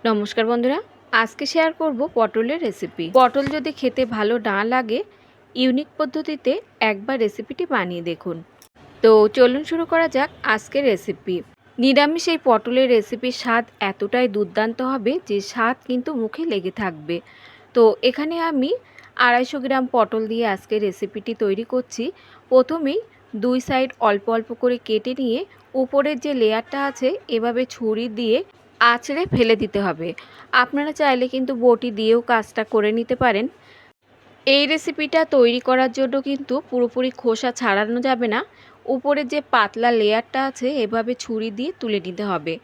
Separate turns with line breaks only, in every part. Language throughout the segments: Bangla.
নমস্কার বন্ধুরা, আজকে শেয়ার করব পটলের রেসিপি। পটল যদি খেতে ভালো না লাগে, ইউনিক পদ্ধতিতে একবার রেসিপিটি বানিয়ে দেখুন। তো চলুন শুরু করা যাক আজকের রেসিপি। নিরামিষ এই পটলের রেসিপির স্বাদ এতটাই দুর্দান্ত হবে যে স্বাদ কিন্তু মুখে লেগে থাকবে। তো এখানে আমি 250 গ্রাম পটল দিয়ে আজকের রেসিপিটি তৈরি করছি। প্রথমেই দুই সাইড অল্প অল্প করে কেটে নিয়ে উপরের যে লেয়ারটা আছে এভাবে ছুরি দিয়ে আঁচড়ে ফেলে দিতে হবে। আপনারা চাইলে কিন্তু বটি দিয়েও কাজটা করে নিতে পারেন। এই রেসিপিটা তৈরি করার জন্য কিন্তু পুরোপুরি খোসা ছাড়ানো যাবে না। উপরের যে পাতলা লেয়ারটা আছে এভাবে ছুরি দিয়ে তুলে নিতে হবে।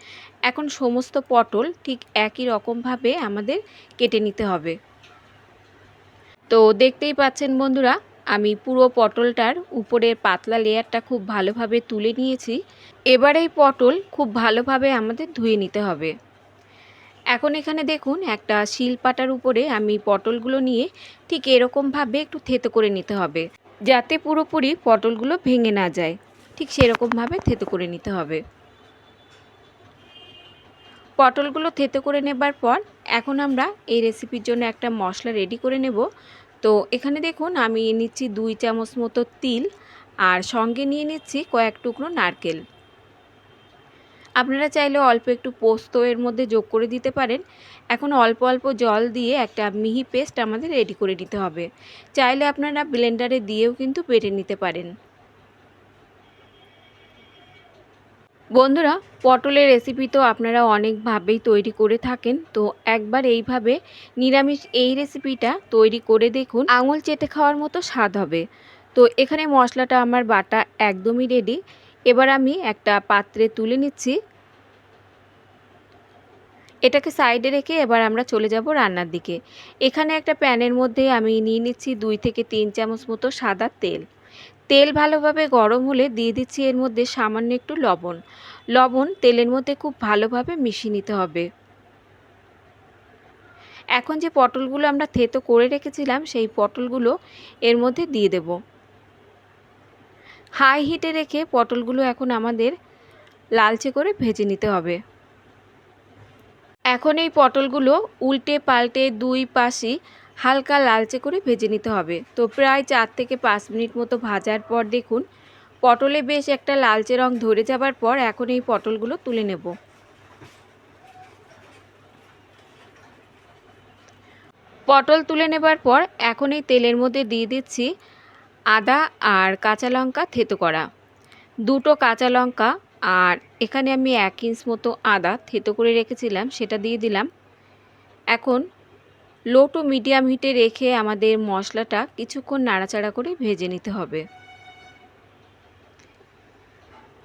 এখন সমস্ত পটল ঠিক একই রকমভাবে আমাদের কেটে নিতে হবে। তো দেখতেই পাচ্ছেন বন্ধুরা, আমি পুরো পটলটার উপরের পাতলা লেয়ারটা খুব ভালোভাবে তুলে নিয়েছি। এবার এই পটল খুব ভালোভাবে আমাদের ধুয়ে নিতে হবে। এখন এখানে দেখুন একটা শিলপাটার উপরে আমি পটলগুলো নিয়ে ঠিক এরকমভাবে একটু থেতো করে নিতে হবে, যাতে পুরোপুরি পটলগুলো ভেঙে না যায়। ঠিক সেরকমভাবে থেতো করে নিতে হবে। পটলগুলো থেতো করে নেবার পর এখন আমরা এই রেসিপির জন্য একটা মশলা রেডি করে নেব। তো এখানে দেখুন আমি নিচ্ছি 2 চামচ মতো তিল আর সঙ্গে নিয়ে নিচ্ছি কয়েক টুকরো নারকেল। আপনারা চাইলে অল্প একটু পোস্ত এর মধ্যে যোগ করে দিতে পারেন। এখন অল্প অল্প জল দিয়ে একটা মিহি পেস্ট আমাদের রেডি করে নিতে হবে। চাইলে আপনারা ব্লেন্ডারে দিয়েও কিন্তু বেটে নিতে পারেন। বন্ধুরা, পটলের রেসিপি তো আপনারা অনেকভাবেই তৈরি করে থাকেন। তো একবার এইভাবে নিরামিষ এই রেসিপিটা তৈরি করে দেখুন, আঙুল চেটে খাওয়ার মতো স্বাদ হবে। তো এখানে মশলাটা আমার বাটা একদমই রেডি। এবার আমি একটা পাত্রে তুলে নিচ্ছি। এটাকে সাইডে রেখে এবার আমরা চলে যাব রান্নার দিকে। এখানে একটা প্যানের মধ্যে আমি নিয়ে নিচ্ছি 2 থেকে 3 চামচ মতো সাদা তেল। তেল ভালোভাবে গরম হলে দিয়ে দিচ্ছি এর মধ্যে সামান্য একটু লবণ। লবণ তেলের মধ্যে খুব ভালোভাবে মিশিয়ে নিতে হবে। এখন যে পটলগুলো আমরা থেতো করে রেখেছিলাম সেই পটলগুলো এর মধ্যে দিয়ে দেব। হাই হিটে রেখে পটলগুলো এখন আমাদের লালচে করে ভেজে নিতে হবে। এখন এই পটলগুলো উল্টে পাল্টে দুই পাশই হালকা লালচে করে ভেজে নিতে হবে। তো প্রায় 4 থেকে 5 মিনিট মতো ভাজার পর দেখুন পটলে বেশ একটা লালচে রং ধরে যাবার পর এখন এই পটলগুলো তুলে নেব। পটল তুলে নেবার পর এখন এই তেলের মধ্যে দিয়ে দিচ্ছি আদা আর কাঁচা লঙ্কা থেতো করা, দুটো কাঁচা লঙ্কা, আর এখানে আমি 1 ইঞ্চ মতো আদা থেতো করে রেখেছিলাম সেটা দিয়ে দিলাম। এখন লো টু মিডিয়াম হিটে রেখে আমাদের মশলাটা কিছুক্ষণ নাড়াচাড়া করে ভেজে নিতে হবে।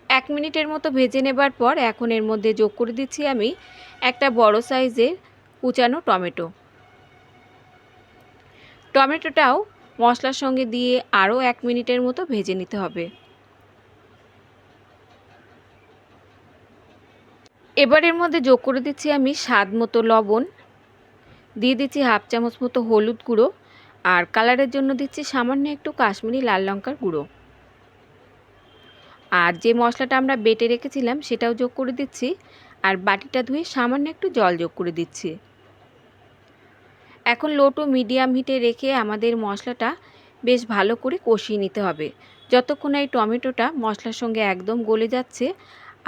1 মিনিটের মতো ভেজে নেবার পর এখন এর মধ্যে যোগ করে দিচ্ছি আমি একটা বড় সাইজের কুচানো টমেটো। টমেটোটাও মশলার সঙ্গে দিয়ে আরও 1 মিনিটের মতো ভেজে নিতে হবে। এবার এর মধ্যে যোগ করে দিচ্ছি আমি স্বাদ মতো লবণ, দিয়ে দিচ্ছি হাফ চামচ মতো হলুদ গুঁড়ো, আর কালারের জন্য দিচ্ছি সামান্য একটু কাশ্মীরি লাল লঙ্কার গুঁড়ো। আর যে মশলাটা আমরা বেটে রেখেছিলাম সেটাও যোগ করে দিচ্ছি, আর বাটিটা ধুয়ে সামান্য একটু জল যোগ করে দিচ্ছি। এখন লো টু মিডিয়াম হিটে রেখে আমাদের মশলাটা বেশ ভালো করে কষিয়ে নিতে হবে, যতক্ষণ এই টমেটোটা মশলার সঙ্গে একদম গলে যাচ্ছে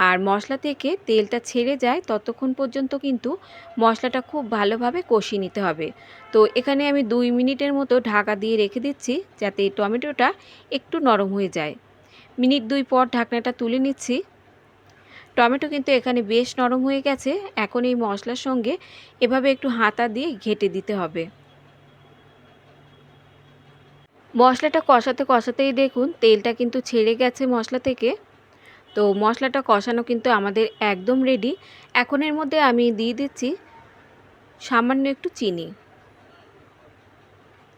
আর মশলা থেকে তেলটা ছেড়ে যায় ততক্ষণ পর্যন্ত কিন্তু মশলাটা খুব ভালোভাবে কষিয়ে নিতে হবে। তো এখানে আমি 2 মিনিটের মতো ঢাকা দিয়ে রেখে দিচ্ছি যাতে টমেটোটা একটু নরম হয়ে যায়। মিনিট 2 পর ঢাকনাটা তুলে নিচ্ছি। টমেটো কিন্তু এখানে বেশ নরম হয়ে গেছে। এখন এই মশলার সঙ্গে এভাবে একটু হাতা দিয়ে ঘেঁটে দিতে হবে। মশলাটা কষাতে কষাতেই দেখুন তেলটা কিন্তু ছেড়ে গেছে মশলা থেকে। তো মশলাটা কষানো কিন্তু আমাদের একদম রেডি। এখন এর মধ্যে আমি দিয়ে দিচ্ছি সামান্য একটু চিনি।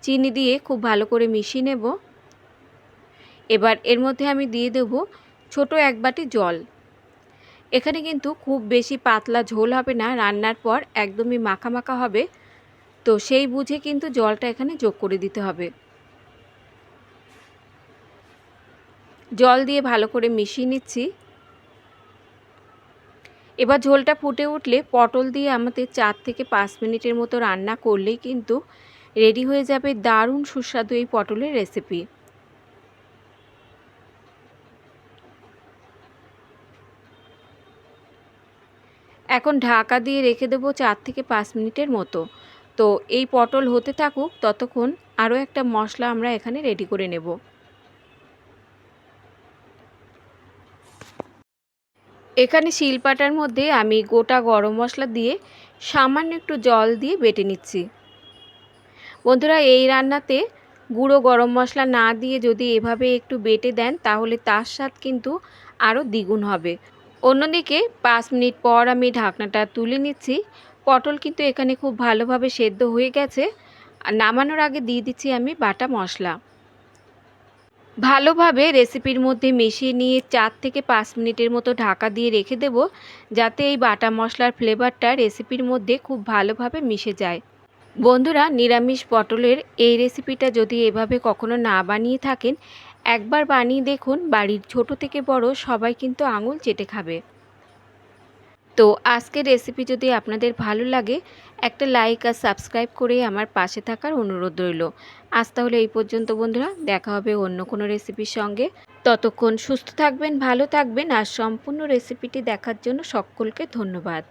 চিনি দিয়ে খুব ভালো করে মিশিয়ে নেব। এবার এর মধ্যে আমি দিয়ে দেব ছোট 1 বাটি জল। এখানে কিন্তু খুব বেশি পাতলা ঝোল হবে না, রান্নার পর একদমই মাখা মাখা হবে। তো সেই বুঝে কিন্তু জলটা এখানে যোগ করে দিতে হবে। জল দিয়ে ভালো করে মিশিয়ে নিচ্ছি। এবার ঝোলটা ফুটে উঠলে পটল দিয়ে আমাদের 4 থেকে 5 মিনিটের মতো রান্না করলেই কিন্তু রেডি হয়ে যাবে দারুণ সুস্বাদু এই পটলের রেসিপি। এখন ঢাকা দিয়ে রেখে দেবো 4 থেকে 5 মিনিটের মতো। তো এই পটল হতে থাকুক, ততক্ষণ আরও একটা মশলা আমরা এখানে রেডি করে নেব। এখানে শিলপাটার মধ্যে আমি গোটা গরম মশলা দিয়ে সামান্য একটু জল দিয়ে বেটে নিচ্ছি। বন্ধুরা, এই রান্নাতে গুঁড়ো গরম মশলা না দিয়ে যদি এভাবে একটু বেটে দেন তাহলে তার স্বাদ কিন্তু আরও দ্বিগুণ হবে। অন্যদিকে 5 মিনিট পর আমি ঢাকনাটা তুলে নিচ্ছি। পটল কিন্তু এখানে খুব ভালোভাবে সেদ্ধ হয়ে গেছে। আর নামানোর আগে দিয়ে দিচ্ছি আমি বাটা মশলা। ভালোভাবে রেসিপির মধ্যে মিশিয়ে নিয়ে 4 থেকে 5 মিনিটের মতো ঢাকা দিয়ে রেখে দেব, যাতে এই বাটা মশলার ফ্লেভারটা রেসিপির মধ্যে খুব ভালোভাবে মিশে যায়। বন্ধুরা, নিরামিষ পটলের এই রেসিপিটা যদি এভাবে কখনো না বানিয়ে থাকেন, একবার বানিয়ে দেখুন, বাড়ির ছোট থেকে বড় সবাই কিন্তু আঙুল চেটে খাবে। তো আজকের রেসিপি যদি আপনাদের ভালো লাগে, একটা লাইক আর সাবস্ক্রাইব করে আমার পাশে থাকার অনুরোধ রইল। আজ তাহলে এই পর্যন্ত বন্ধুরা, দেখা হবে অন্য কোনো রেসিপির সঙ্গে। ততক্ষণ সুস্থ থাকবেন, ভালো থাকবেন, আর সম্পূর্ণ রেসিপিটি দেখার জন্য সকলকে ধন্যবাদ।